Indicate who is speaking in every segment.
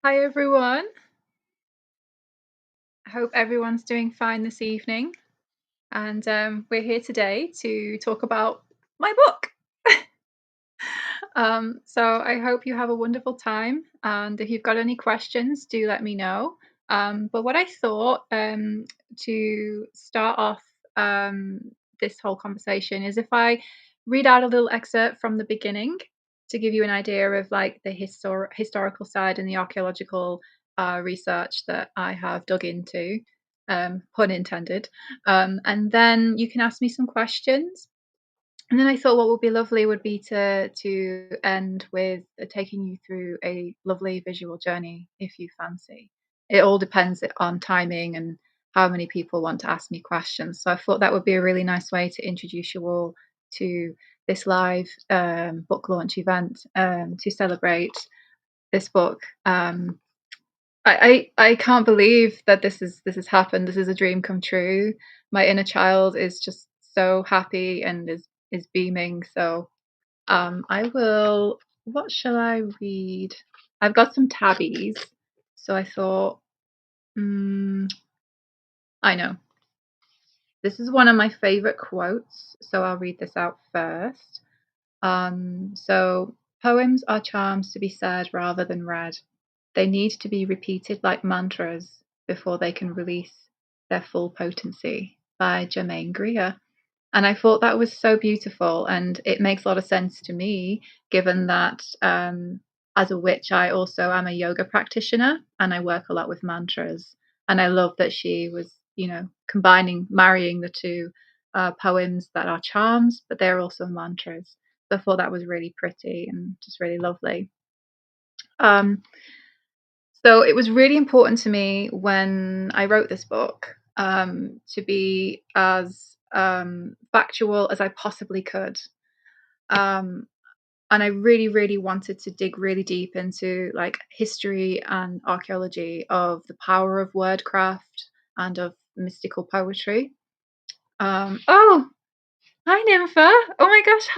Speaker 1: Hi everyone. I hope everyone's doing fine this evening. And we're here today to talk about my book. So I hope you have a wonderful time. And if you've got any questions, do let me know. But what I thought to start off um, this whole conversation is if I read out a little excerpt from the beginning to give you an idea of like the historical side and the archaeological research that I have dug into, pun intended. And then you can ask me some questions, and then I thought what would be lovely would be to end with taking you through a lovely visual journey if you fancy. It all depends on timing and how many people want to ask me questions. So I thought that would be a really nice way to introduce you all to this live book launch event to celebrate this book. I can't believe that this has happened. This is a dream come true. My inner child is just so happy and is beaming. So I will. What shall I read? I've got some tabbies, so I thought, I know this is one of my favorite quotes, so I'll read this out first. So poems are charms to be said rather than read. They need to be repeated like mantras before they can release their full potency, by Germaine Greer. And I thought that was so beautiful, and it makes a lot of sense to me, given that as a witch, I also am a yoga practitioner and I work a lot with mantras. And I love that she was, marrying the two poems that are charms, but they're also mantras. So I thought that was really pretty and just really lovely. Um, so it was really important to me when I wrote this book to be as factual as I possibly could. Um, and I really, really wanted to dig really deep into like history and archaeology of the power of wordcraft and of mystical poetry. Oh, hi, Nympha. Oh my gosh,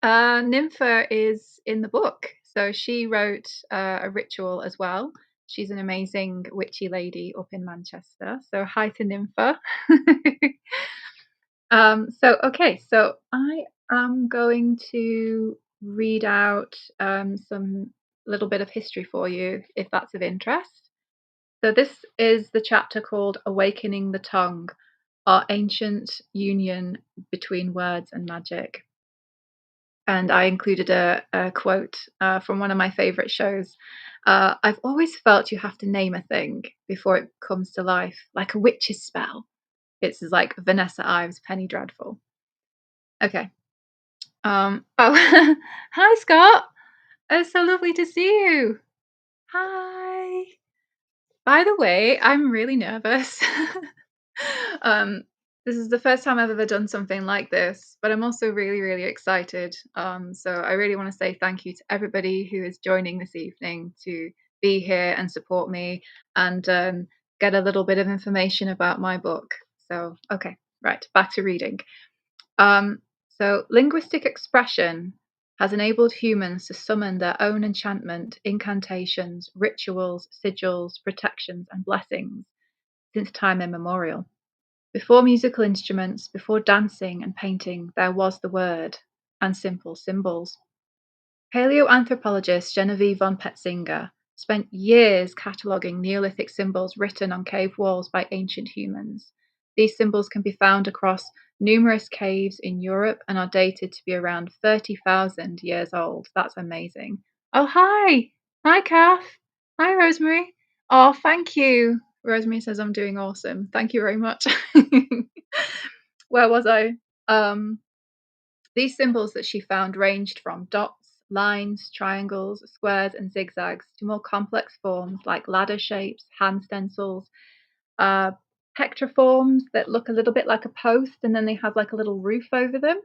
Speaker 1: hi. Nympha is in the book. So she wrote a ritual as well. She's an amazing witchy lady up in Manchester. So hi to Nympha. So I am going to read out some little bit of history for you, if that's of interest. So this is the chapter called Awakening the Tongue, Our Ancient Union Between Words and Magic. And I included a quote from one of my favorite shows. I've always felt you have to name a thing before it comes to life, like a witch's spell. It's like Vanessa Ives' Penny Dreadful. Okay. Oh, hi, Scott. It's so lovely to see you. Hi. By the way, I'm really nervous. um, this is the first time I've ever done something like this, but I'm also really, really excited. So I really want to say thank you to everybody who is joining this evening to be here and support me and get a little bit of information about my book. So, okay, right, back to reading. Um, so, linguistic expression has enabled humans to summon their own enchantment, incantations, rituals, sigils, protections, and blessings since time immemorial. Before musical instruments, before dancing and painting, there was the word and simple symbols. Paleoanthropologist Genevieve von Petzinger spent years cataloguing Neolithic symbols written on cave walls by ancient humans. These symbols can be found across numerous caves in Europe and are dated to be around 30,000 years old. That's amazing. Oh, hi. Hi, Kath. Hi, Rosemary. Oh, thank you. Rosemary says I'm doing awesome. Thank you very much. Where was I? Um, these symbols that she found ranged from dots, lines, triangles, squares, and zigzags to more complex forms like ladder shapes, hand stencils, uh, pectriforms that look a little bit like a post and then they have like a little roof over them,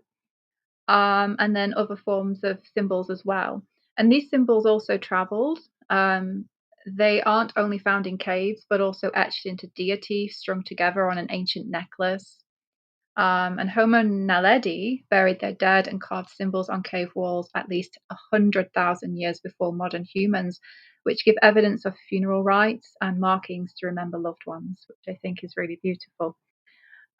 Speaker 1: and then other forms of symbols as well. And these symbols also traveled. They aren't only found in caves, but also etched into deities strung together on an ancient necklace. And Homo naledi buried their dead and carved symbols on cave walls at least 100,000 years before modern humans, which give evidence of funeral rites and markings to remember loved ones, which I think is really beautiful.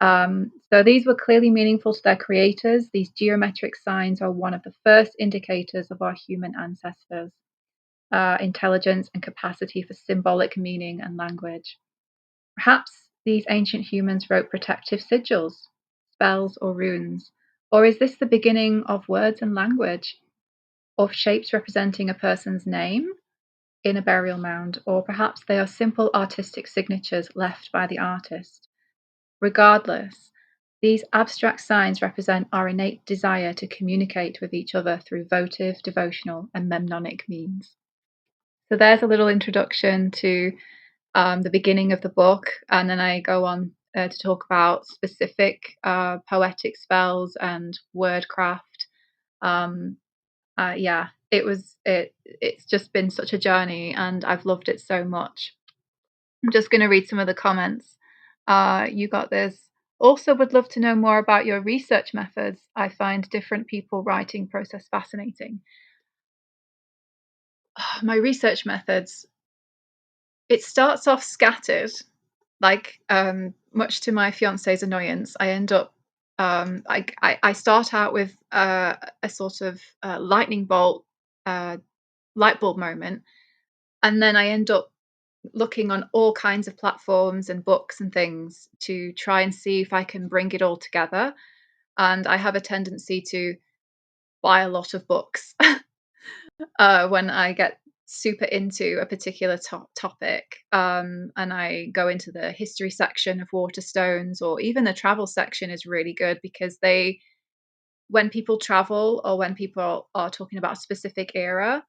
Speaker 1: So these were clearly meaningful to their creators. These geometric signs are one of the first indicators of our human ancestors' intelligence and capacity for symbolic meaning and language. Perhaps these ancient humans wrote protective sigils, spells, or runes. Or is this the beginning of words and language, of shapes representing a person's name in a burial mound? Or perhaps they are simple artistic signatures left by the artist. Regardless, these abstract signs represent our innate desire to communicate with each other through votive, devotional, and mnemonic means. So there's a little introduction to the beginning of the book, and then I go on to talk about specific poetic spells and wordcraft. Yeah, it's just been such a journey, and I've loved it so much. I'm just going to read some of the comments. You got this. Also, would love to know more about your research methods. I find different people writing process fascinating. My research methods. It starts off scattered, like much to my fiance's annoyance. I end up I start out with a sort of lightning bolt light bulb moment, and then I end up looking on all kinds of platforms and books and things to try and see if I can bring it all together. And I have a tendency to buy a lot of books when I get super into a particular topic. And I go into the history section of Waterstones, or even the travel section is really good because when people travel or when people are talking about a specific era,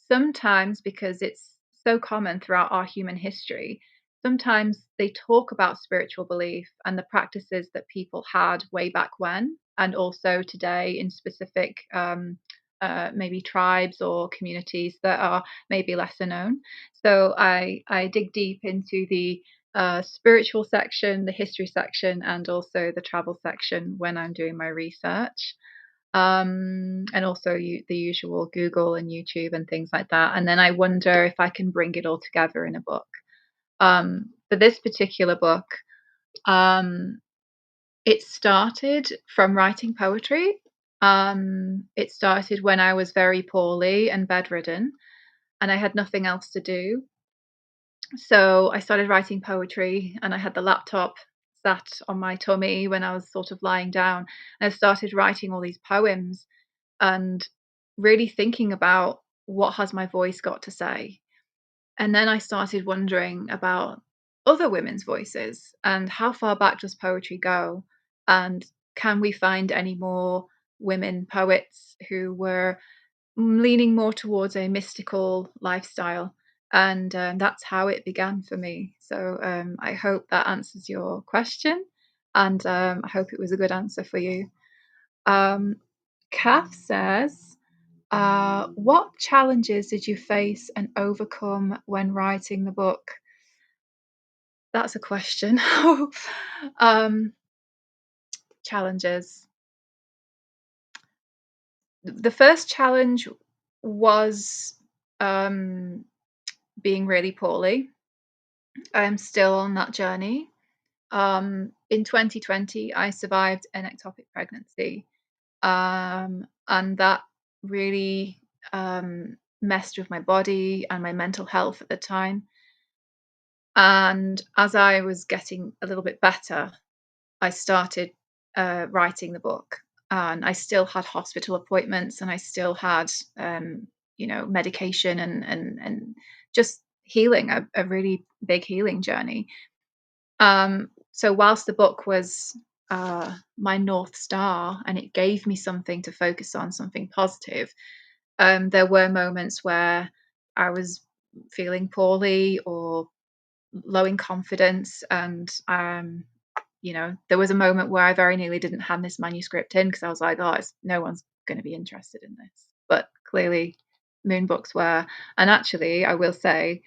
Speaker 1: sometimes because it's so common throughout our human history, sometimes they talk about spiritual belief and the practices that people had way back when, and also today in specific maybe tribes or communities that are maybe lesser known. So I dig deep into the spiritual section, the history section, and also the travel section when I'm doing my research. And also the usual Google and YouTube and things like that. And then I wonder if I can bring it all together in a book. For this particular book, it started from writing poetry. It started when I was very poorly and bedridden, and I had nothing else to do. So I started writing poetry, and I had the laptop sat on my tummy when I was sort of lying down. And I started writing all these poems and really thinking about what has my voice got to say. And then I started wondering about other women's voices and how far back does poetry go? And can we find any more women poets who were leaning more towards a mystical lifestyle? And that's how it began for me. So I hope that answers your question. And I hope it was a good answer for you. Kath says, what challenges did you face and overcome when writing the book? That's a question. um, Challenges. The first challenge was being really poorly. I'm still on that journey. In 2020, I survived an ectopic pregnancy, and that really messed with my body and my mental health at the time. And as I was getting a little bit better, I started writing the book. And I still had hospital appointments, and I still had, medication and just healing, a really big healing journey. So whilst the book was my North Star and it gave me something to focus on, something positive, there were moments where I was feeling poorly or low in confidence, and there was a moment where I very nearly didn't hand this manuscript in because I was like, oh, no one's going to be interested in this. But clearly Moon Books were. And actually, I will say,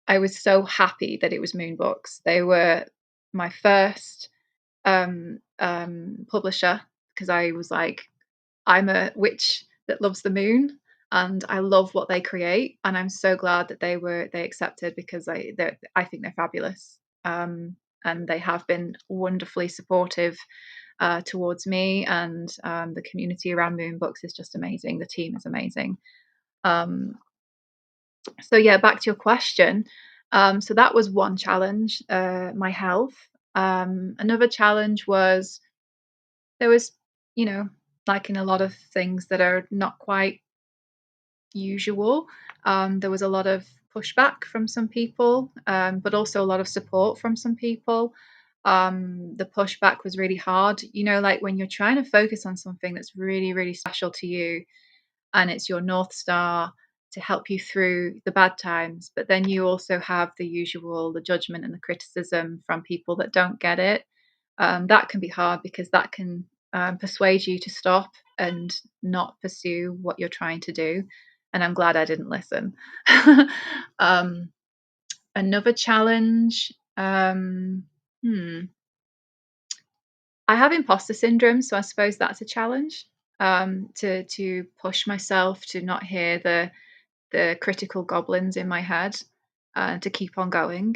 Speaker 1: I was so happy that it was Moon Books. They were my first publisher, because I was like, I'm a witch that loves the moon and I love what they create, and I'm so glad that they accepted, because I think they're fabulous. And they have been wonderfully supportive towards me, and the community around Moon Books is just amazing. The team is amazing. Um, so yeah, back to your question. So that was one challenge, my health. Another challenge was there was, you know, like in a lot of things that are not quite usual, there was a lot of pushback from some people, but also a lot of support from some people. The pushback was really hard, like when you're trying to focus on something that's really, really special to you, and it's your North Star to help you through the bad times. But then you also have the judgment and the criticism from people that don't get it. That can be hard, because that can persuade you to stop and not pursue what you're trying to do. And I'm glad I didn't listen. um, Another challenge. I have imposter syndrome, so I suppose that's a challenge. To push myself to not hear the critical goblins in my head, to keep on going.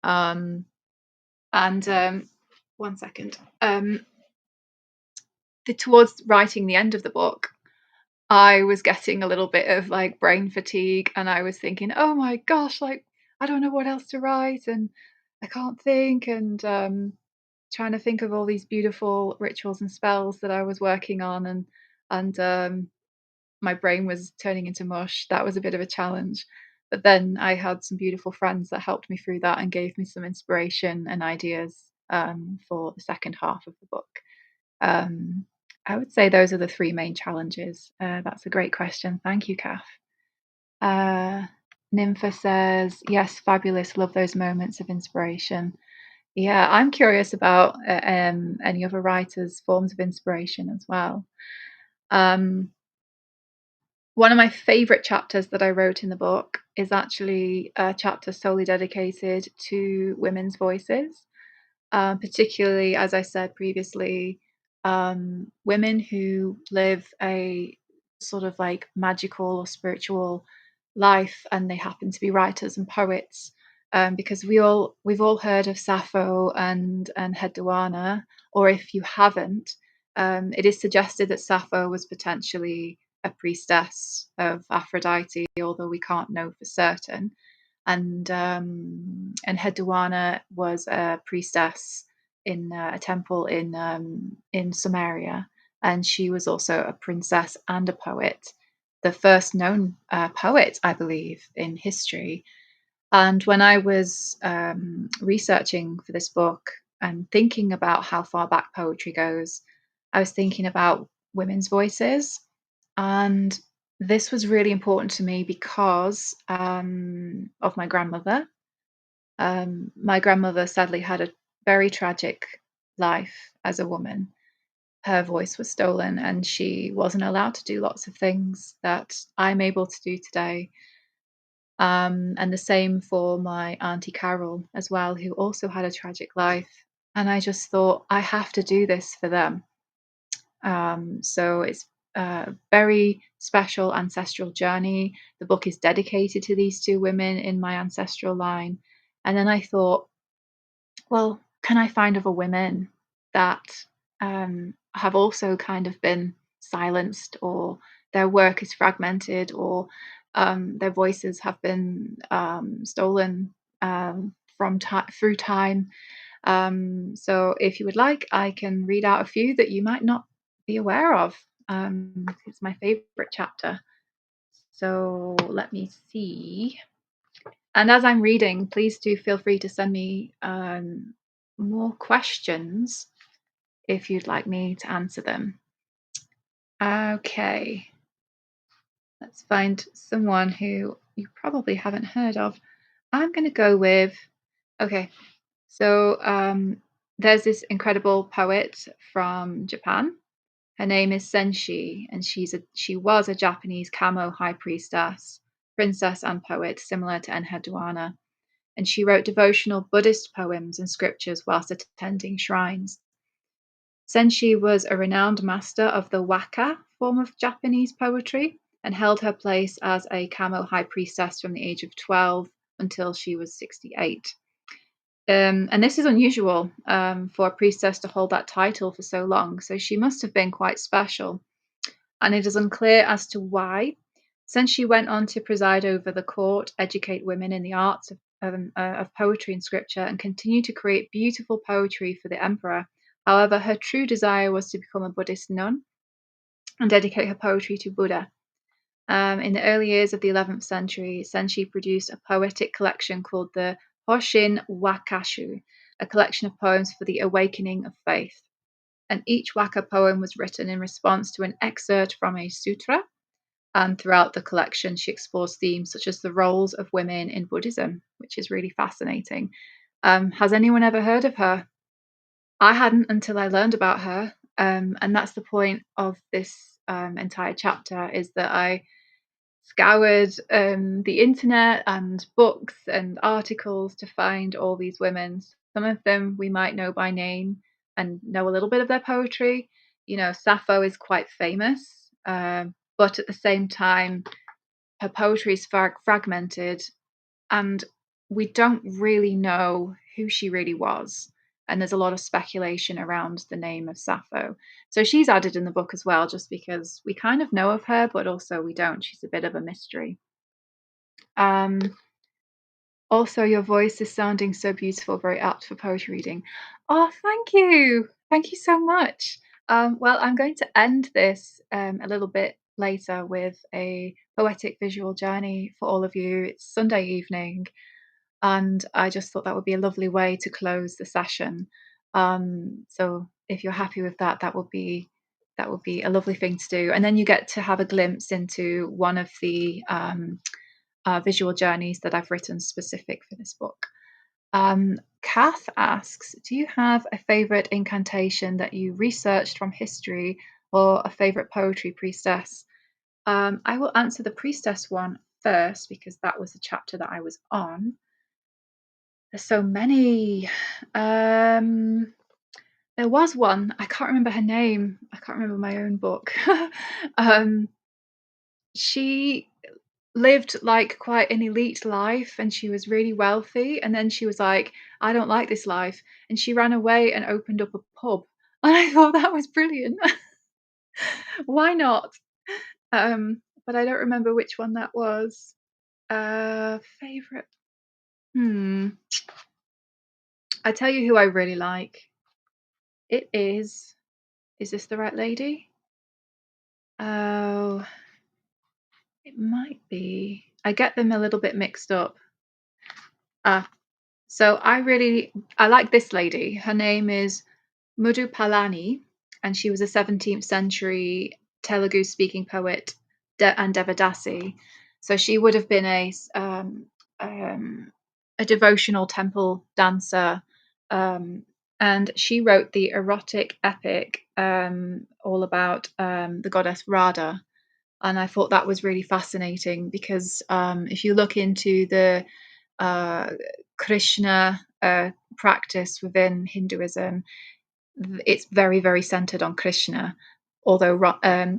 Speaker 1: And one second. Towards writing the end of the book, I was getting a little bit of like brain fatigue, and I was thinking, oh my gosh, like I don't know what else to write, and I can't think, and trying to think of all these beautiful rituals and spells that I was working on, and my brain was turning into mush. That was a bit of a challenge. But then I had some beautiful friends that helped me through that and gave me some inspiration and ideas for the second half of the book. Um, I would say those are the three main challenges. That's a great question. Thank you, Kath. Uh, Nympha says, yes, fabulous. Love those moments of inspiration. Yeah, I'm curious about any other writers' forms of inspiration as well. Um, One of my favorite chapters that I wrote in the book is actually a chapter solely dedicated to women's voices, particularly, as I said previously, women who live a sort of like magical or spiritual life, and they happen to be writers and poets. Because we've all heard of Sappho and Hedwana, or if you haven't, it is suggested that Sappho was potentially a priestess of Aphrodite, although we can't know for certain. And Hedwana was a priestess in a temple in Samaria, and she was also a princess and a poet, the first known poet, I believe, in history. And when I was researching for this book and thinking about how far back poetry goes, I was thinking about women's voices. And this was really important to me because of my grandmother. My grandmother sadly had a very tragic life as a woman. Her voice was stolen, and she wasn't allowed to do lots of things that I'm able to do today. And the same for my Auntie Carol as well, who also had a tragic life. And I just thought, I have to do this for them. So it's a very special ancestral journey. The book is dedicated to these two women in my ancestral line. And then I thought, well, can I find other women that have also kind of been silenced, or their work is fragmented, or their voices have been stolen through time? So if you would like, I can read out a few that you might not be aware of. It's my favorite chapter. So let me see. And as I'm reading, please do feel free to send me more questions if you'd like me to answer them. Okay, let's find someone who you probably haven't heard of. I'm going to go with, okay, so there's this incredible poet from Japan. Her name is Senshi, and she was a Japanese Kamo high priestess, princess, and poet, similar to Enheduanna. And she wrote devotional Buddhist poems and scriptures whilst attending shrines. Senshi was a renowned master of the waka form of Japanese poetry and held her place as a Kamo high priestess from the age of 12 until she was 68. And this is unusual for a priestess to hold that title for so long, so she must have been quite special. And it is unclear as to why, since she went on to preside over the court, educate women in the arts of poetry and scripture, and continue to create beautiful poetry for the emperor. However, her true desire was to become a Buddhist nun and dedicate her poetry to Buddha. In the early years of the 11th century, Senshi produced a poetic collection called the Hoshin Wakashu, a collection of poems for the awakening of faith. And each waka poem was written in response to an excerpt from a sutra. And throughout the collection, she explores themes such as the roles of women in Buddhism, which is really fascinating. Has anyone ever heard of her? I hadn't until I learned about her. And that's the point of this entire chapter, is that I scoured the internet and books and articles to find all these women. Some of them we might know by name and know a little bit of their poetry. You know, Sappho is quite famous, but at the same time, her poetry is fragmented, and we don't really know who she really was. And there's a lot of speculation around the name of Sappho. So she's added in the book as well, just because we kind of know of her, but also we don't. She's a bit of a mystery. Um, Also, your voice is sounding so beautiful, very apt for poetry reading. Oh, thank you. Thank you so much. Well, I'm going to end this a little bit later with a poetic visual journey for all of you. It's Sunday evening, and I just thought that would be a lovely way to close the session. So if you're happy with that, that would be a lovely thing to do. And then you get to have a glimpse into one of the visual journeys that I've written specific for this book. Kath asks, do you have a favorite incantation that you researched from history, or a favorite poetry priestess? I will answer the priestess one first because that was the chapter that I was on. There's so many. There was one. I can't remember her name. I can't remember my own book. She lived like quite an elite life, and she was really wealthy, and then she was like, I don't like this life, and she ran away and opened up a pub. And I thought that was brilliant. Why not? But I don't remember which one that was. Favorite. I tell you who I really like. It is this the right lady? Oh, it might be. I get them a little bit mixed up. So I like this lady. Her name is Mudupalani, and she was a 17th century Telugu speaking poet and Devadasi. So she would have been a devotional temple dancer, and she wrote the erotic epic all about the goddess Radha. And I thought that was really fascinating because if you look into the uh, Krishna practice within Hinduism, it's very, very centered on Krishna, although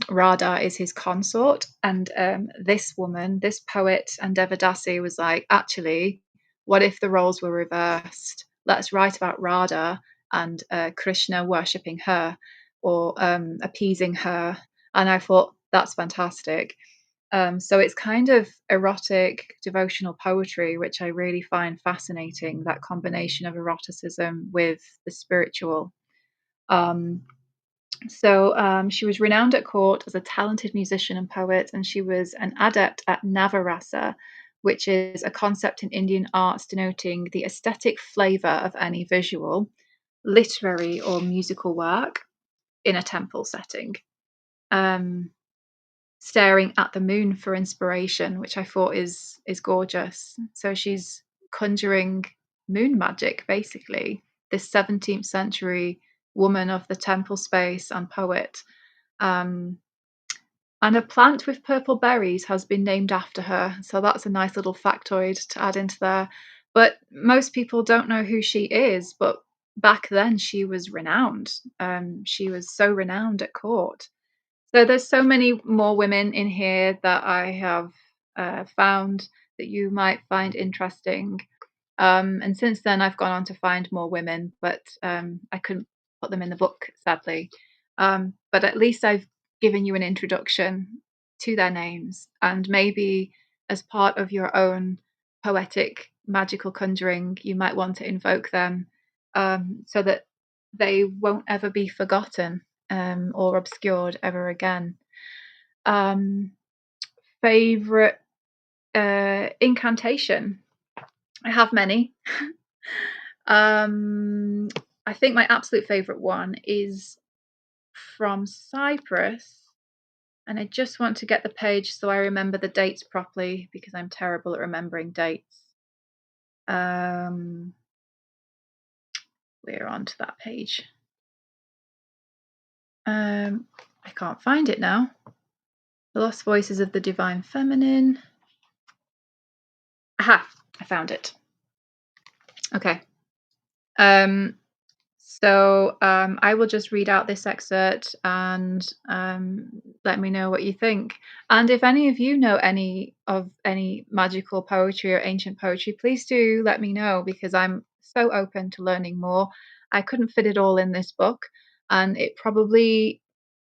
Speaker 1: Radha is his consort. And this woman, this poet and Devadasi, was like, actually, what if the roles were reversed? Let's write about Radha and Krishna worshipping her, or appeasing her. And I thought that's fantastic. So it's kind of erotic devotional poetry, which I really find fascinating, that combination of eroticism with the spiritual. Um, she was renowned at court as a talented musician and poet, and she was an adept at navarasa, which is a concept in Indian arts denoting the aesthetic flavor of any visual, literary, or musical work in a temple setting. Staring at the moon for inspiration, which I thought is gorgeous. So she's conjuring moon magic, basically. This 17th century woman of the temple space and poet. Um, and a plant with purple berries has been named after her. So that's a nice little factoid to add into there. But most people don't know who she is. But back then she was renowned. She was so renowned at court. So there's so many more women in here that I have found that you might find interesting. And since then, I've gone on to find more women, but I couldn't put them in the book, sadly. But at least I've given you an introduction to their names, and maybe as part of your own poetic, magical conjuring, you might want to invoke them so that they won't ever be forgotten or obscured ever again. Favorite incantation? I have many. I think my absolute favorite one is from Cyprus, and I just want to get the page so I remember the dates properly because I'm terrible at remembering dates. We're on to that page. I can't find it now. The Lost Voices of the Divine Feminine. Aha, I found it. Okay. So I will just read out this excerpt and let me know what you think. And if any of you know any magical poetry or ancient poetry, please do let me know because I'm so open to learning more. I couldn't fit it all in this book, and it probably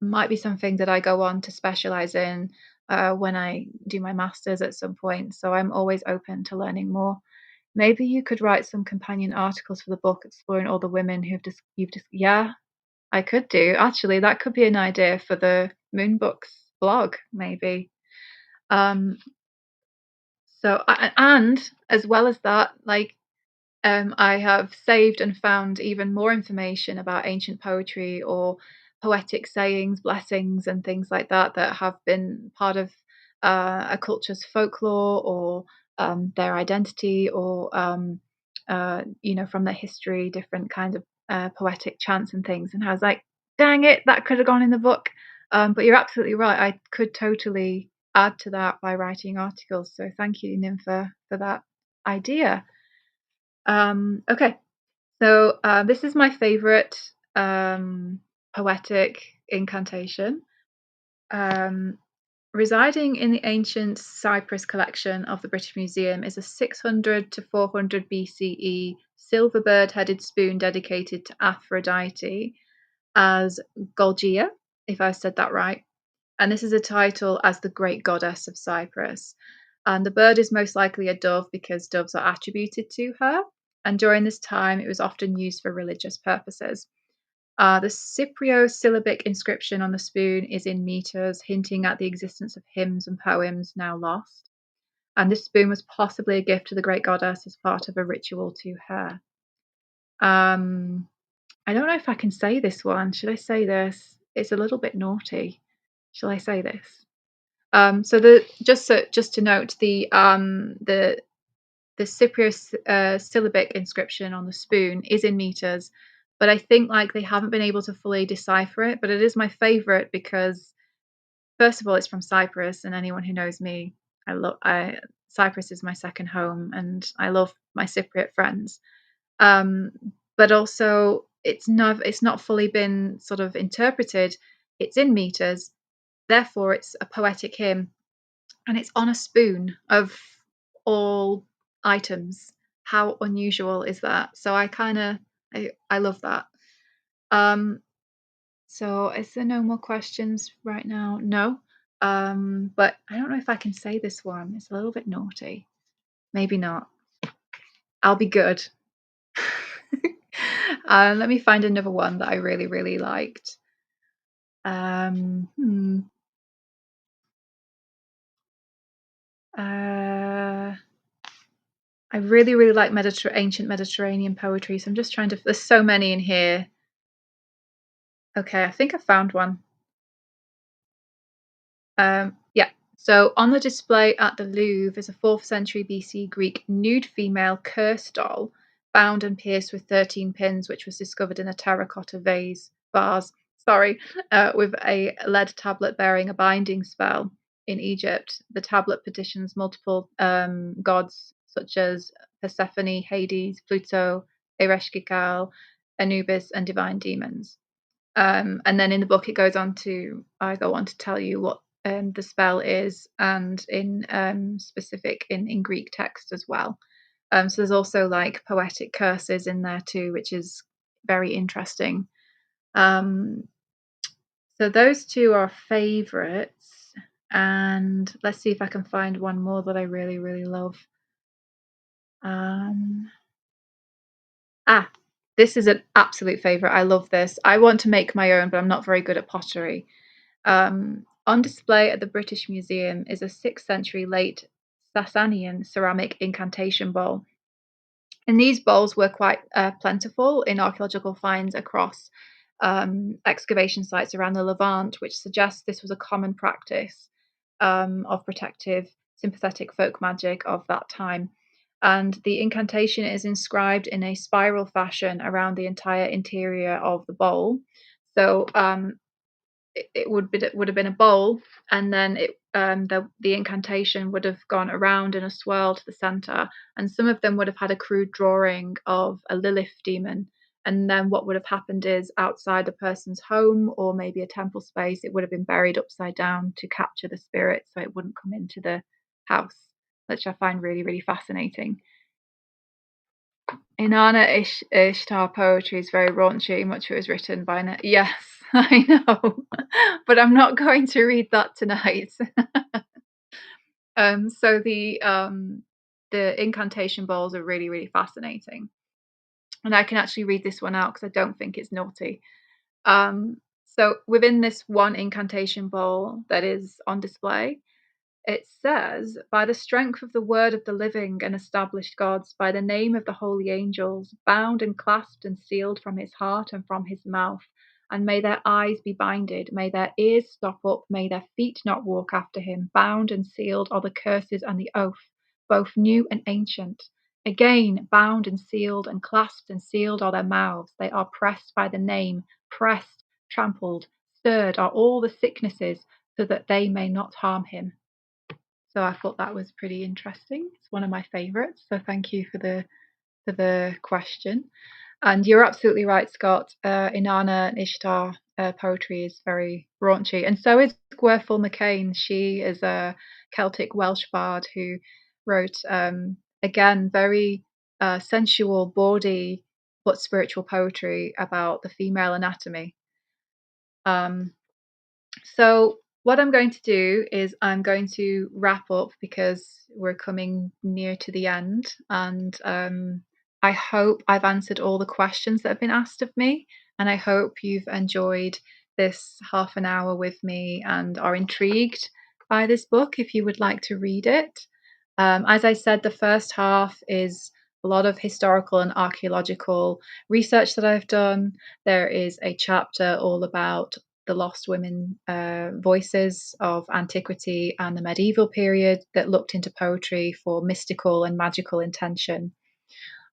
Speaker 1: might be something that I go on to specialize in when I do my master's at some point. So I'm always open to learning more. Maybe you could write some companion articles for the book exploring all the women yeah, I could do. Actually, that could be an idea for the Moon Books blog, maybe. Um, and as well as that, like I have saved and found even more information about ancient poetry or poetic sayings, blessings, and things like that that have been part of a culture's folklore or their identity or, from their history, different kinds of poetic chants and things. And I was like, dang it, that could have gone in the book. But you're absolutely right. I could totally add to that by writing articles. So thank you, Nympha, for that idea. Okay, so this is my favorite poetic incantation. Residing in the ancient Cyprus collection of the British Museum is a 600 to 400 BCE silver bird-headed spoon dedicated to Aphrodite as Golgia, if I said that right. And this is a title as the great goddess of Cyprus. And the bird is most likely a dove because doves are attributed to her. And during this time, it was often used for religious purposes. The Cypriosyllabic inscription on the spoon is in meters, hinting at the existence of hymns and poems now lost. And this spoon was possibly a gift to the great goddess as part of a ritual to her. I don't know if I can say this one. Should I say this? It's a little bit naughty. Shall I say this? So just to note the Cypriosyllabic inscription on the spoon is in meters, but I think like they haven't been able to fully decipher it. But it is my favorite because first of all, it's from Cyprus, and anyone who knows me, Cyprus is my second home, and I love my Cypriot friends. But also, it's not fully been sort of interpreted. It's in meters, therefore, it's a poetic hymn, and it's on a spoon of all items. How unusual is that? So I love that. So is there no more questions right now? No. But I don't know if I can say this one. It's a little bit naughty. Maybe not. I'll be good. Let me find another one that I really, really liked. I really, really like ancient Mediterranean poetry, so I'm just trying to. There's so many in here. Okay, I think I found one. Yeah. So on the display at the Louvre is a 4th century BC Greek nude female curse doll, bound and pierced with 13 pins, which was discovered in a terracotta vase, with a lead tablet bearing a binding spell in Egypt. The tablet petitions multiple gods such as Persephone, Hades, Pluto, Ereshkigal, Anubis, and divine demons. And then in the book, I go on to tell you what the spell is, and in specific in Greek text as well. So there's also like poetic curses in there too, which is very interesting. So those two are favorites, and let's see if I can find one more that I really, really love. This is an absolute favorite. I love this. I want to make my own, but I'm not very good at pottery. On display at the British Museum is a 6th century late Sasanian ceramic incantation bowl. And these bowls were quite plentiful in archaeological finds across excavation sites around the Levant, which suggests this was a common practice of protective, sympathetic folk magic of that time. And the incantation is inscribed in a spiral fashion around the entire interior of the bowl. So it would have been a bowl, and then the incantation would have gone around in a swirl to the center, and some of them would have had a crude drawing of a Lilith demon. And then what would have happened is outside the person's home or maybe a temple space, it would have been buried upside down to capture the spirit so it wouldn't come into the house, which I find really, really fascinating. Inanna Ishtar poetry is very raunchy. Much of it was written by Yes, I know, but I'm not going to read that tonight. So the incantation bowls are really, really fascinating, and I can actually read this one out because I don't think it's naughty. So within this one incantation bowl that is on display, it says, by the strength of the word of the living and established gods, by the name of the holy angels, bound and clasped and sealed from his heart and from his mouth, and may their eyes be binded, may their ears stop up, may their feet not walk after him, bound and sealed are the curses and the oath, both new and ancient. Again, bound and sealed and clasped and sealed are their mouths, they are pressed by the name, pressed, trampled, stirred are all the sicknesses, so that they may not harm him. So I thought that was pretty interesting. It's one of my favorites. So thank you for the question. And you're absolutely right, Scott. Inanna and Ishtar poetry is very raunchy, and so is Gwerfyl McCain. She is a Celtic Welsh bard who wrote again very sensual, bawdy but spiritual poetry about the female anatomy. So what I'm going to do is I'm going to wrap up because we're coming near to the end, and I hope I've answered all the questions that have been asked of me, and I hope you've enjoyed this half an hour with me and are intrigued by this book if you would like to read it. As I said, the first half is a lot of historical and archaeological research that I've done. There is a chapter all about the lost women voices of antiquity and the medieval period that looked into poetry for mystical and magical intention.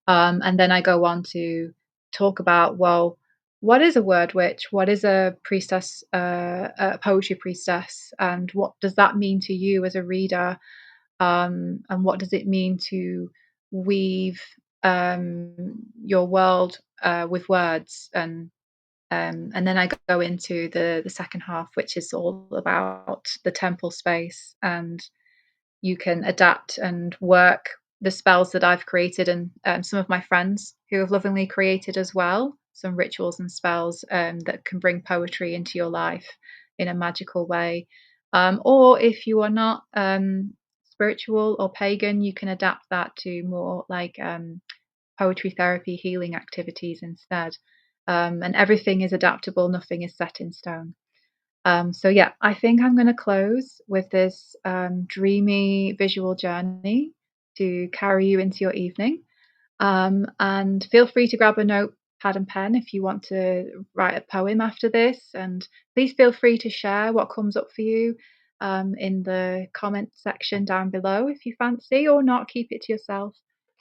Speaker 1: And then I go on to talk about, well, what is a word witch? What is a priestess, a poetry priestess? And what does that mean to you as a reader? And what does it mean to weave your world with words? And then I go into the second half, which is all about the temple space, and you can adapt and work the spells that I've created, and some of my friends who have lovingly created as well, some rituals and spells that can bring poetry into your life in a magical way. Or if you are not spiritual or pagan, you can adapt that to more like poetry therapy, healing activities instead. And everything is adaptable, nothing is set in stone. So yeah, I think I'm going to close with this dreamy visual journey to carry you into your evening. And feel free to grab a notepad and pen if you want to write a poem after this. And please feel free to share what comes up for you in the comment section down below if you fancy, or not, keep it to yourself.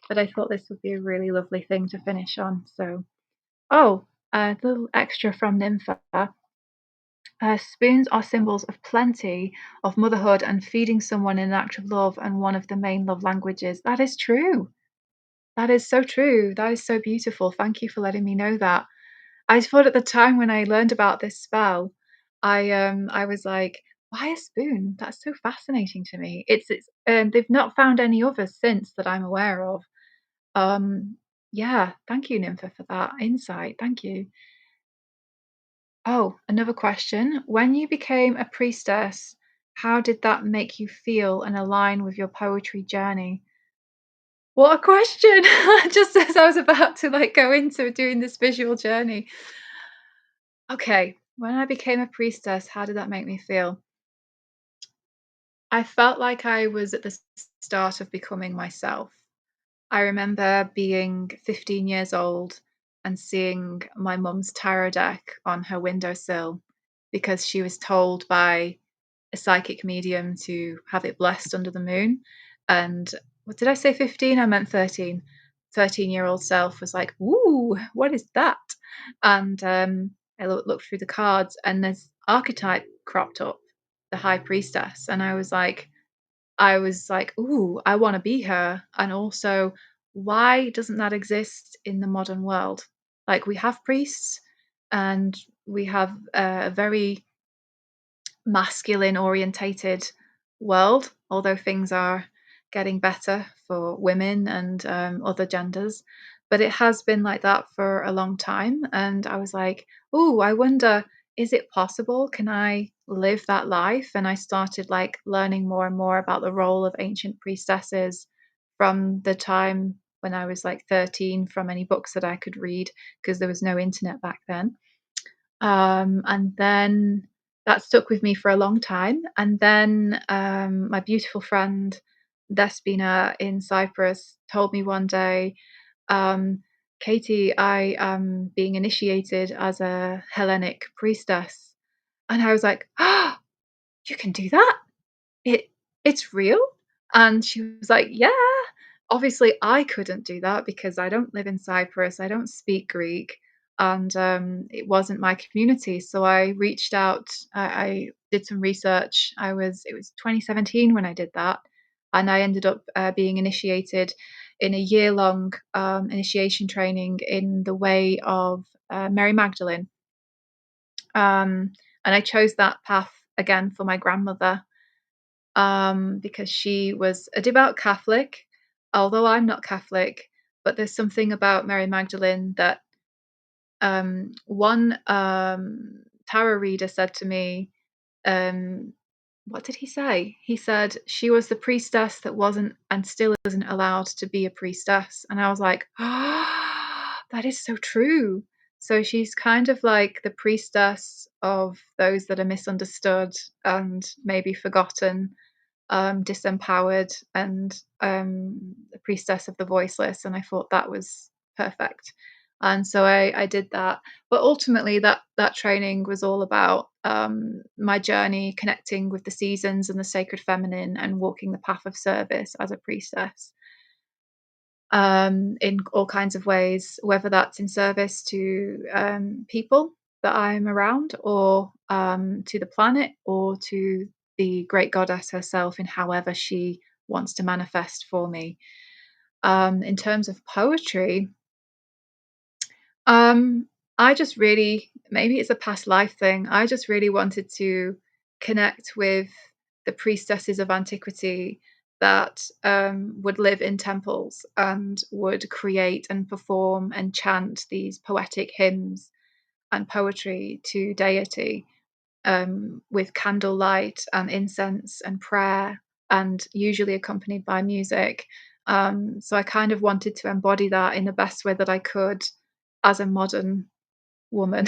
Speaker 1: But I thought this would be a really lovely thing to finish on. So, a little extra from Nympha. Spoons are symbols of plenty, of motherhood, and feeding someone in an act of love, and one of the main love languages. That is true. That is so true. That is so beautiful. Thank you for letting me know that. I thought at the time when I learned about this spell, I was like, "Why a spoon? That's so fascinating to me." They've not found any others since that I'm aware of. Um, yeah, thank you, Nympha, for that insight. Thank you. Oh, another question. When you became a priestess, how did that make you feel and align with your poetry journey? What a question! Just as I was about to like go into doing this visual journey. Okay, when I became a priestess, how did that make me feel? I felt like I was at the start of becoming myself. I remember being 15 years old and seeing my mum's tarot deck on her windowsill because she was told by a psychic medium to have it blessed under the moon. And what did I say, 15? I meant 13. 13-year-old self was like, "Ooh, what is that?" And I looked through the cards, and this archetype cropped up, the high priestess. And I was like, "Ooh, I want to be her." And also, why doesn't that exist in the modern world? Like, we have priests and we have a very masculine orientated world, although things are getting better for women and other genders. But it has been like that for a long time. And I was like, oh, I wonder, is it possible? Can I live that life? And I started like learning more and more about the role of ancient priestesses from the time when I was like 13, from any books that I could read, because there was no internet back then. And then that stuck with me for a long time. And then my beautiful friend Despina in Cyprus told me one day, um, Katie, I am being initiated as a Hellenic priestess. And I was like, oh, you can do that? It it's real? And she was like, "Yeah." Obviously, I couldn't do that because I don't live in Cyprus, I don't speak Greek, and, it wasn't my community, so I reached out, I did some research. It was 2017 when I did that, and I ended up, being initiated in a year-long, initiation training in the way of, Mary Magdalene. And I chose that path again for my grandmother, because she was a devout Catholic, although I'm not Catholic. But there's something about Mary Magdalene that one tarot reader said to me, um, what did he say? He said she was the priestess that wasn't and still isn't allowed to be a priestess. And I was like, oh, that is so true. So she's kind of like the priestess of those that are misunderstood and maybe forgotten, disempowered, and the priestess of the voiceless. And I thought that was perfect. And so I did that. But ultimately, that training was all about my journey connecting with the seasons and the sacred feminine and walking the path of service as a priestess, in all kinds of ways, whether that's in service to people that I'm around, or to the planet, or to the great goddess herself in however she wants to manifest for me. In terms of poetry, um, I just really, maybe it's a past life thing, I just really wanted to connect with the priestesses of antiquity that would live in temples and would create and perform and chant these poetic hymns and poetry to deity, with candlelight and incense and prayer, and usually accompanied by music. So I kind of wanted to embody that in the best way that I could as a modern woman.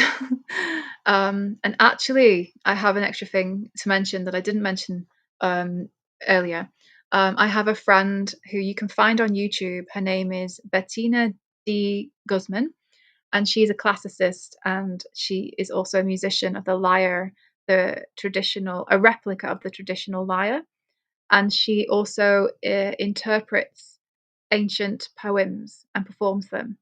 Speaker 1: And actually, I have an extra thing to mention that I didn't mention um, earlier. I have a friend who you can find on YouTube. Her name is Bettina D. Guzman, and she's a classicist, and she is also a musician of the lyre, a replica of the traditional lyre. And she also interprets ancient poems and performs them,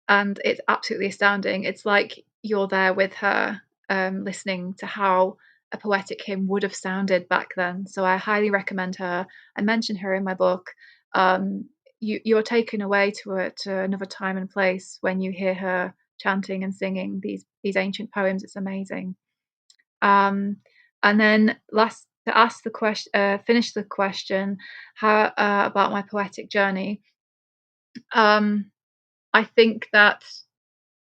Speaker 1: and it's absolutely astounding. It's like you're there with her, listening to how a poetic hymn would have sounded back then. So I highly recommend her. I mention her in my book. You're taken away to another time and place when you hear her chanting and singing these ancient poems. It's amazing. And then finish the question, how about my poetic journey. I think that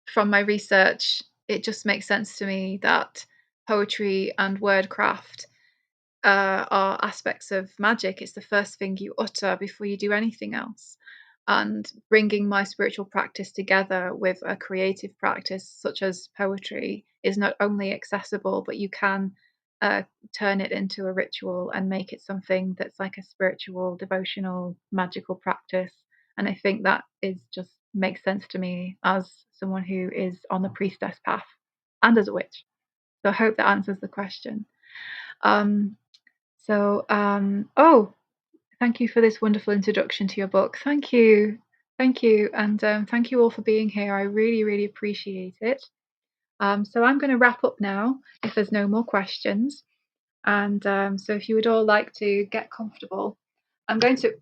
Speaker 1: from my research, it just makes sense to me that poetry and wordcraft are aspects of magic. It's the first thing you utter before you do anything else. And bringing my spiritual practice together with a creative practice such as poetry is not only accessible, but you can turn it into a ritual and make it something that's like a spiritual, devotional, magical practice. And I think that is just makes sense to me as someone who is on the priestess path and as a witch. So I hope that answers the question. Um, oh, thank you for this wonderful introduction to your book. Thank you. Thank you. And thank you all for being here. I really, really appreciate it. So I'm going to wrap up now if there's no more questions. And so if you would all like to get comfortable, I'm going to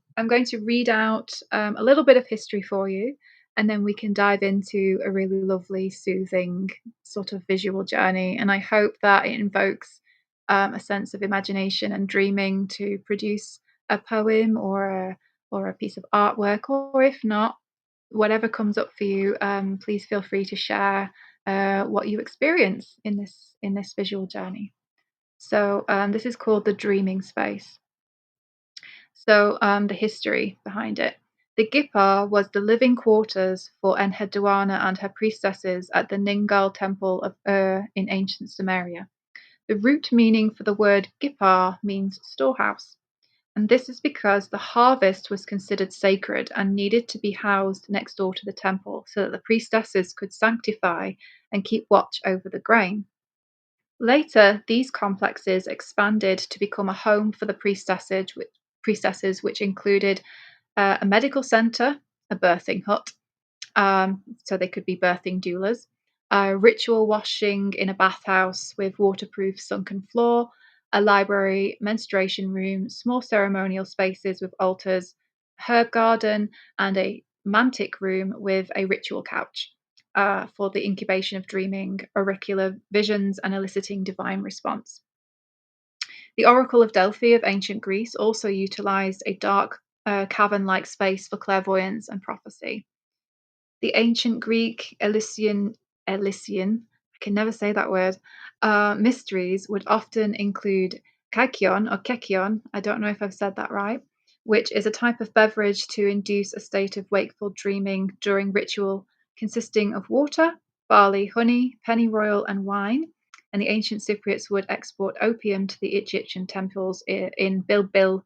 Speaker 1: read out a little bit of history for you, and then we can dive into a really lovely, soothing sort of visual journey. And I hope that it invokes a sense of imagination and dreaming to produce a poem or a piece of artwork, or if not, whatever comes up for you. Please feel free to share what you experience in this visual journey. So this is called the dreaming space. So the history behind it. The Gipar was the living quarters for Enheduanna and her priestesses at the Ningal temple of in ancient Sumeria. The root meaning for the word Gipar means storehouse. And this is because the harvest was considered sacred and needed to be housed next door to the temple so that the priestesses could sanctify and keep watch over the grain. Later, these complexes expanded to become a home for the priestesses, which included a medical center, a birthing hut, so they could be birthing doulas, ritual washing in a bathhouse with waterproof sunken floor, a library, menstruation room, small ceremonial spaces with altars, herb garden, and a mantic room with a ritual couch for the incubation of dreaming, auricular visions, and eliciting divine response. The Oracle of Delphi of ancient Greece also utilized a dark cavern-like space for clairvoyance and prophecy. The ancient Greek I can never say that word, mysteries would often include kykion or kekion, I don't know if I've said that right, which is a type of beverage to induce a state of wakeful dreaming during ritual consisting of water, barley, honey, pennyroyal, and wine. And the ancient Cypriots would export opium to the Egyptian temples in bilbil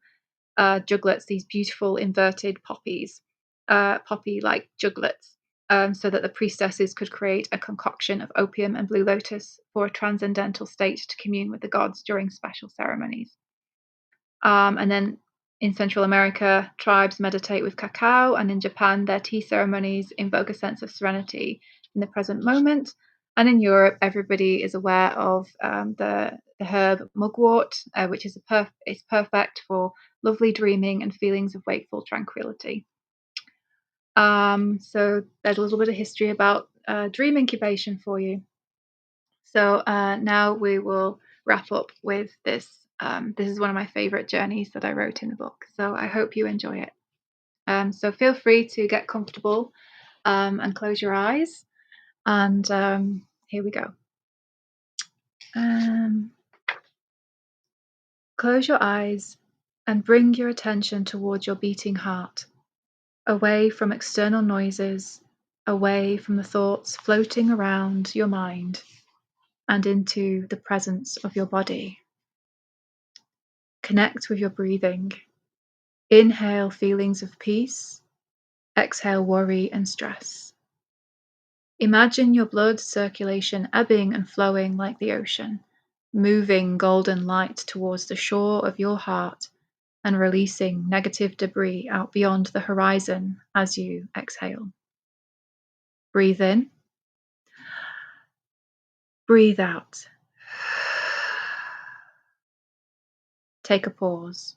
Speaker 1: juglets, these beautiful inverted poppy-like juglets, so that the priestesses could create a concoction of opium and blue lotus for a transcendental state to commune with the gods during special ceremonies. And then in Central America, tribes meditate with cacao, and in Japan, their tea ceremonies invoke a sense of serenity in the present moment. And in Europe, everybody is aware of the herb mugwort, which is perfect for lovely dreaming and feelings of wakeful tranquility. So there's a little bit of history about dream incubation for you. So now we will wrap up with this. This is one of my favorite journeys that I wrote in the book. So I hope you enjoy it. So feel free to get comfortable and close your eyes. And here we go. Close your eyes and bring your attention towards your beating heart, away from external noises, away from the thoughts floating around your mind, and into the presence of your body. Connect with your breathing. Inhale feelings of peace. Exhale worry and stress. Imagine your blood circulation ebbing and flowing like the ocean, moving golden light towards the shore of your heart and releasing negative debris out beyond the horizon as you exhale. Breathe in. Breathe out. Take a pause.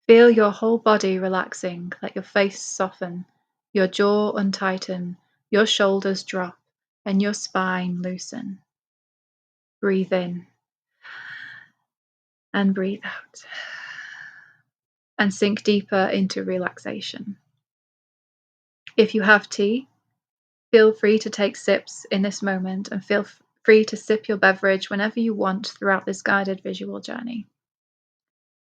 Speaker 1: Feel your whole body relaxing, let your face soften, your jaw untighten, Your shoulders drop and your spine loosen. Breathe in and breathe out. And sink deeper into relaxation. If you have tea, feel free to take sips in this moment and feel free to sip your beverage whenever you want throughout this guided visual journey.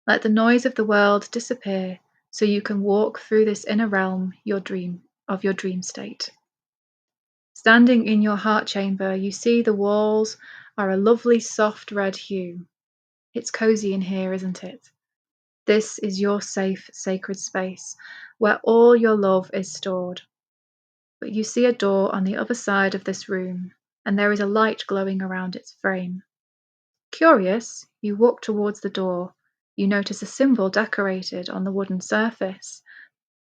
Speaker 1: Let the noise of the world disappear so you can walk through this inner realm, your dream state. Standing in your heart chamber, you see the walls are a lovely soft red hue. It's cozy in here, isn't it? This is your safe, sacred space where all your love is stored. But you see a door on the other side of this room, and there is a light glowing around its frame. Curious, you walk towards the door. You notice a symbol decorated on the wooden surface.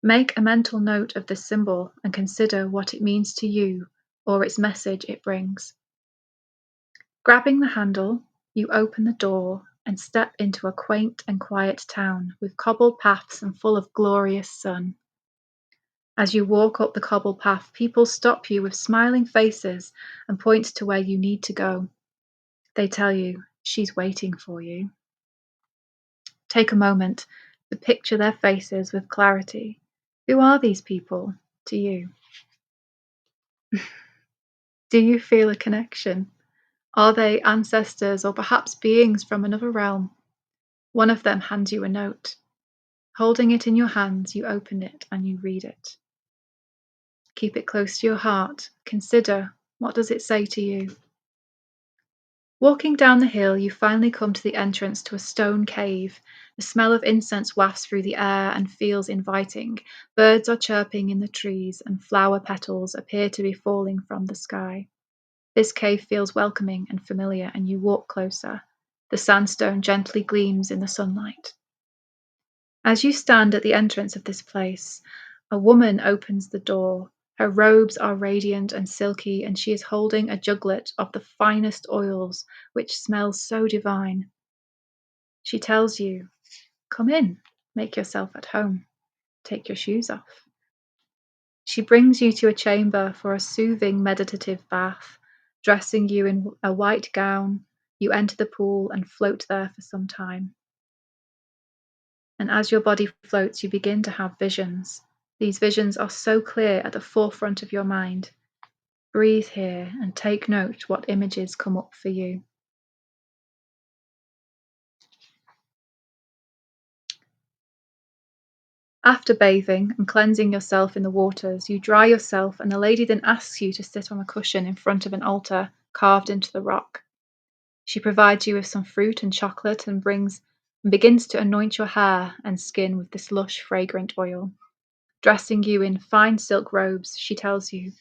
Speaker 1: Make a mental note of this symbol and consider what it means to you or its message it brings. Grabbing the handle, you open the door and step into a quaint and quiet town with cobbled paths and full of glorious sun. As you walk up the cobbled path, people stop you with smiling faces and point to where you need to go. They tell you, she's waiting for you. Take a moment to picture their faces with clarity. Who are these people to you? Do you feel a connection? Are they ancestors or perhaps beings from another realm? One of them hands you a note. Holding it in your hands, you open it and you read it. Keep it close to your heart. Consider, what does it say to you? Walking down the hill, you finally come to the entrance to a stone cave. The smell of incense wafts through the air and feels inviting. Birds are chirping in the trees, and flower petals appear to be falling from the sky. This cave feels welcoming and familiar, and you walk closer. The sandstone gently gleams in the sunlight. As you stand at the entrance of this place, a woman opens the door. Her robes are radiant and silky, and she is holding a juglet of the finest oils, which smells so divine. She tells you, "Come in, make yourself at home, take your shoes off." She brings you to a chamber for a soothing meditative bath. Dressing you in a white gown, you enter the pool and float there for some time. And as your body floats, you begin to have visions. These visions are so clear at the forefront of your mind. Breathe here and take note what images come up for you. After bathing and cleansing yourself in the waters, you dry yourself, and the lady then asks you to sit on a cushion in front of an altar carved into the rock. She provides you with some fruit and chocolate and begins to anoint your hair and skin with this lush, fragrant oil. Dressing you in fine silk robes, she tells you,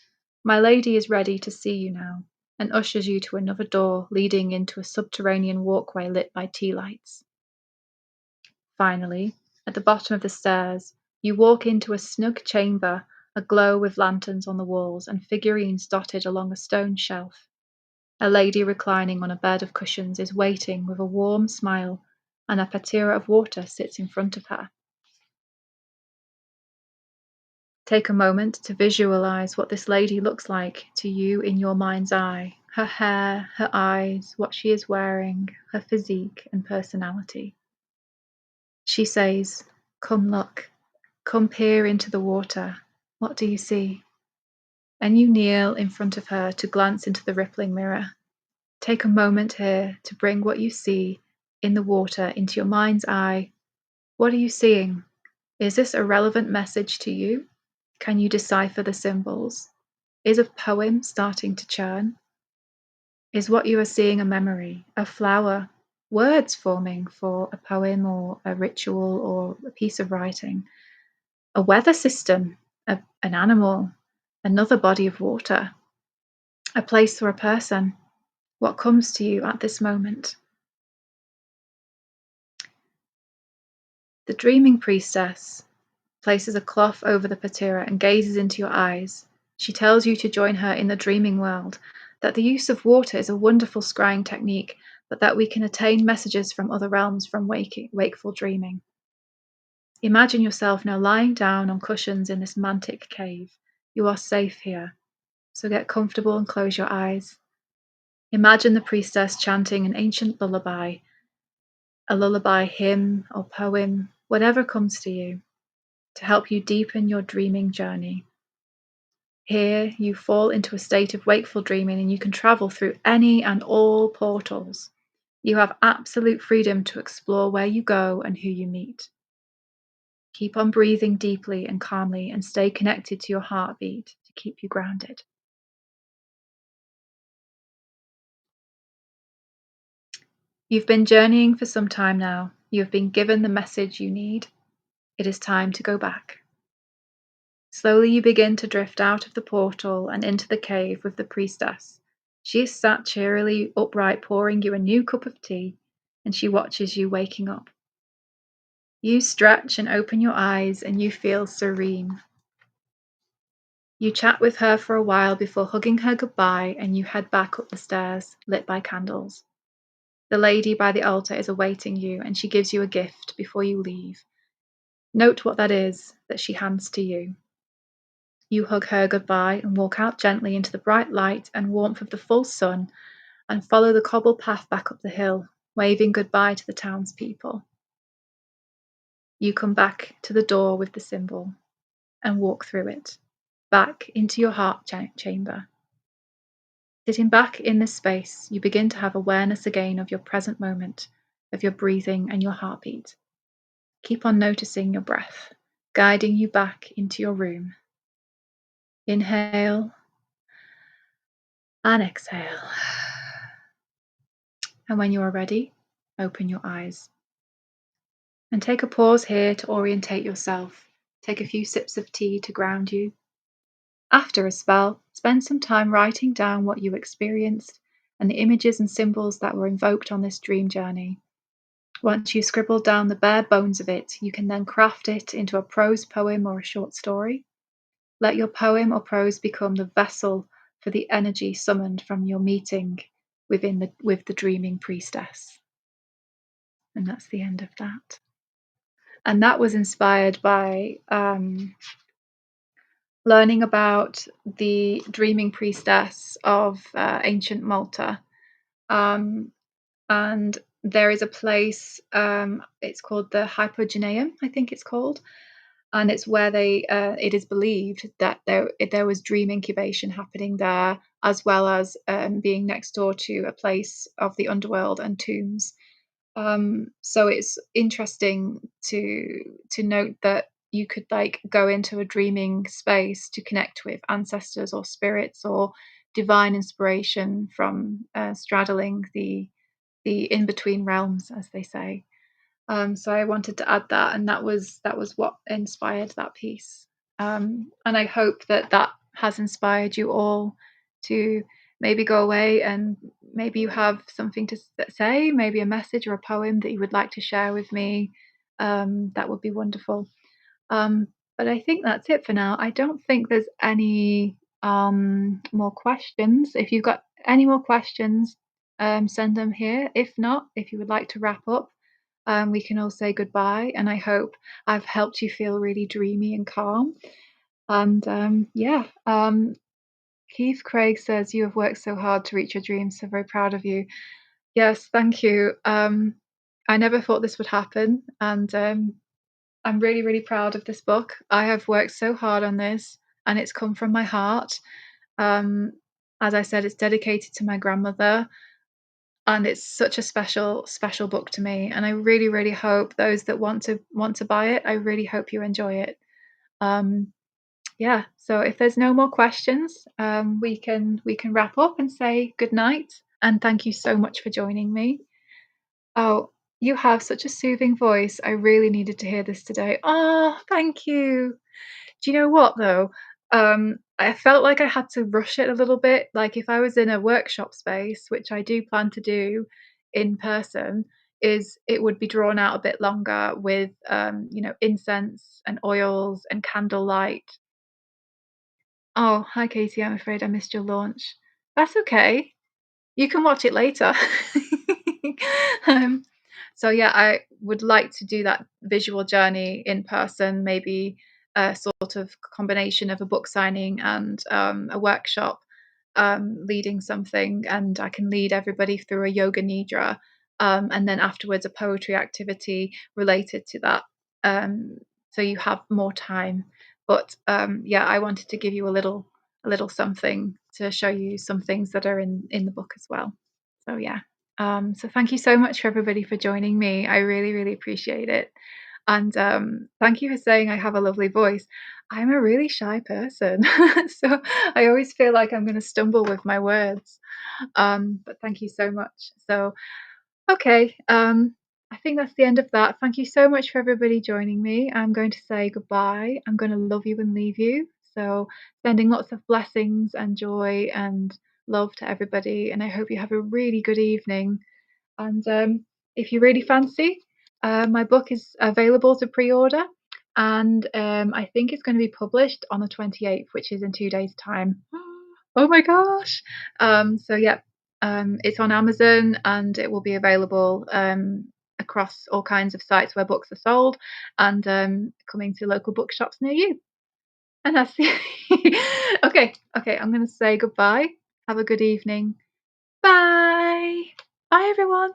Speaker 1: "My lady is ready to see you now," and ushers you to another door leading into a subterranean walkway lit by tea lights. Finally, at the bottom of the stairs, you walk into a snug chamber, aglow with lanterns on the walls and figurines dotted along a stone shelf. A lady reclining on a bed of cushions is waiting with a warm smile, and a patera of water sits in front of her. Take a moment to visualize what this lady looks like to you in your mind's eye. Her hair, her eyes, what she is wearing, her physique and personality. She says, "Come look, come peer into the water. What do you see?" And you kneel in front of her to glance into the rippling mirror. Take a moment here to bring what you see in the water into your mind's eye. What are you seeing? Is this a relevant message to you? Can you decipher the symbols? Is a poem starting to churn? Is what you are seeing a memory, a flower, words forming for a poem or a ritual or a piece of writing, a weather system, an animal, another body of water, a place or a person? What comes to you at this moment? The dreaming priestess places a cloth over the patera and gazes into your eyes. She tells you to join her in the dreaming world, that the use of water is a wonderful scrying technique, but that we can attain messages from other realms from wakeful dreaming. Imagine yourself now lying down on cushions in this mantic cave. You are safe here. So get comfortable and close your eyes. Imagine the priestess chanting an ancient lullaby, a lullaby hymn or poem, whatever comes to you, to help you deepen your dreaming journey. Here, you fall into a state of wakeful dreaming and you can travel through any and all portals. You have absolute freedom to explore where you go and who you meet. Keep on breathing deeply and calmly and stay connected to your heartbeat to keep you grounded. You've been journeying for some time now. You have been given the message you need. It is time to go back. Slowly you begin to drift out of the portal and into the cave with the priestess. She is sat cheerily upright, pouring you a new cup of tea, and she watches you waking up. You stretch and open your eyes, and you feel serene. You chat with her for a while before hugging her goodbye, and you head back up the stairs, lit by candles. The lady by the altar is awaiting you, and she gives you a gift before you leave. Note what that is that she hands to you. You hug her goodbye and walk out gently into the bright light and warmth of the full sun and follow the cobbled path back up the hill, waving goodbye to the townspeople. You come back to the door with the symbol and walk through it, back into your heart chamber. Sitting back in this space, you begin to have awareness again of your present moment, of your breathing and your heartbeat. Keep on noticing your breath, guiding you back into your room. Inhale and exhale. And when you are ready, open your eyes. And take a pause here to orientate yourself. Take a few sips of tea to ground you. After a spell, spend some time writing down what you experienced and the images and symbols that were invoked on this dream journey. Once you scribble down the bare bones of it, you can then craft it into a prose poem or a short story. Let your poem or prose become the vessel for the energy summoned from your meeting with the dreaming priestess. And that's the end of that. And that was inspired by learning about the dreaming priestess of ancient Malta. And there is a place, it's called the Hypogeneum, I think it's called. And it's where it is believed that there was dream incubation happening there, as well as being next door to a place of the underworld and tombs. So it's interesting to note that you could like go into a dreaming space to connect with ancestors or spirits or divine inspiration from straddling the in between realms, as they say. So I wanted to add that, and that was what inspired that piece. And I hope that has inspired you all to maybe go away and maybe you have something to say, maybe a message or a poem that you would like to share with me. That would be wonderful. But I think that's it for now. I don't think there's any more questions. If you've got any more questions, send them here. If not, if you would like to wrap up, we can all say goodbye. And I hope I've helped you feel really dreamy and calm. And Keith Craig says, you have worked so hard to reach your dreams. So very proud of you. Yes, thank you. I never thought this would happen. And I'm really, really proud of this book. I have worked so hard on this and it's come from my heart. As I said, it's dedicated to my grandmother. And it's such a special, special book to me. And I really, really hope those that want to buy it, I really hope you enjoy it. So if there's no more questions, we can wrap up and say good night. And thank you so much for joining me. Oh, you have such a soothing voice. I really needed to hear this today. Oh, thank you. Do you know what though? I felt like I had to rush it a little bit. Like if I was in a workshop space, which I do plan to do in person, it would be drawn out a bit longer with incense and oils and candlelight. Oh, hi Katie, I'm afraid I missed your launch. That's okay. You can watch it later. um, so yeah, I would like to do that visual journey in person, maybe a sort of combination of a book signing and a workshop. leading something, and I can lead everybody through a yoga nidra, and then afterwards a poetry activity related to that. So you have more time. But yeah, I wanted to give you a little something to show you some things that are in the book as well. So yeah. So thank you so much for everybody for joining me. I really, really appreciate it. And thank you for saying I have a lovely voice. I'm a really shy person, so I always feel like I'm going to stumble with my words. But thank you so much. So, okay, I think that's the end of that. Thank you so much for everybody joining me. I'm going to say goodbye. I'm going to love you and leave you. So, sending lots of blessings and joy and love to everybody. And I hope you have a really good evening. And if you really fancy, my book is available to pre-order, and I think it's going to be published on the 28th, which is in 2 days' time. Oh my gosh! So yeah, it's on Amazon, and it will be available across all kinds of sites where books are sold, and coming to local bookshops near you. And that's okay. Okay, I'm going to say goodbye. Have a good evening. Bye. Bye, everyone.